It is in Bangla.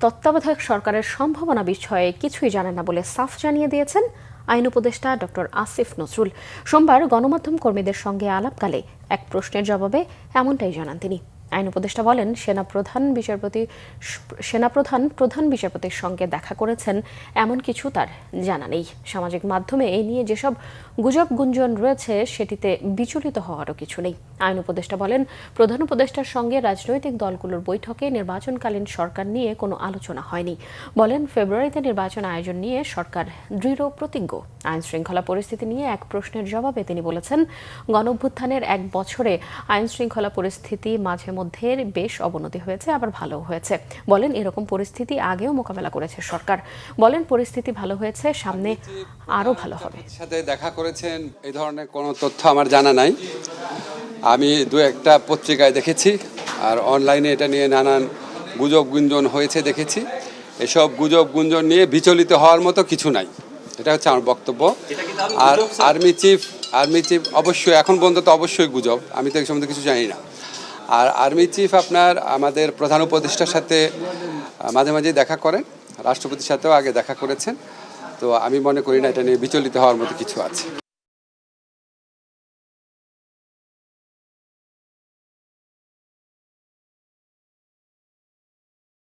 তত্ত্বাবধায়ক সরকারের সম্ভাবনা বিষয়ে কিছুই জানেন না বলে সাফ জানিয়ে দিয়েছেন আইন উপদেষ্টা ডক্টর আসিফ নজরুল। সোমবার গণমাধ্যম কর্মীদের সঙ্গে আলাপকালে এক প্রশ্নের জবাবে এমনটাই জানান তিনি। আইন উপদেষ্টা বলেন, সেনাপ্রধান প্রধান বিচারপতির সঙ্গে দেখা করেছেন এমন কিছু তার জানা নেই। সামাজিক মাধ্যমে এই নিয়ে যেসব গুজব গুঞ্জন রয়েছে সেটিতে বিচলিত হওয়ারও কিছু নেই। আইন উপদেষ্টা বলেন, প্রধান উপদেষ্টার সঙ্গে রাজনৈতিক দলগুলোর বৈঠকে নির্বাচনকালীন সরকার নিয়ে কোনো আলোচনা হয়নি। বলেন, ফেব্রুয়ারিতে নির্বাচন আয়োজন নিয়ে সরকার দৃঢ় প্রতিজ্ঞ। আইন শৃঙ্খলা পরিস্থিতি নিয়ে এক প্রশ্নের জবাবে তিনি বলেছেন, গণঅভ্যুত্থানের এক বছরে আইন শৃঙ্খলা পরিস্থিতি মাঝে মধ্যে বেশ অবনতি হয়েছে, আবার ভালো হয়েছে। বলেন, এরকম পরিস্থিতি আগেও মোকাবেলা করেছে সরকার। বলেন, পরিস্থিতি ভালো হয়েছে, সামনে আরো ভালো হবে। সাথে দেখা করেছেন এই ধরনের কোনো তথ্য আমার জানা নাই। আমি দু একটা পত্রিকায় দেখেছি, আর অনলাইনে এটা নিয়ে নানান গুজব গুঞ্জন হয়েছে দেখেছি। এসব গুজব গুঞ্জন নিয়ে বিচলিত হওয়ার মতো কিছু নাই, এটা হচ্ছে আমার বক্তব্য। আর আর্মি চিফ অবশ্যই এখন পর্যন্ত অবশ্যই গুজব, আমি তো এই সম্বন্ধে কিছু জানি না। আর আর্মি চিফ আপনার আমাদের প্রধান উপদেষ্টার সাথে মাঝে মাঝে দেখা করেন, রাষ্ট্রপতির সাথেও আগে দেখা করেছেন। তো আমি মনে করি না এটা নিয়ে বিচলিত হওয়ার মতো কিছু আছে।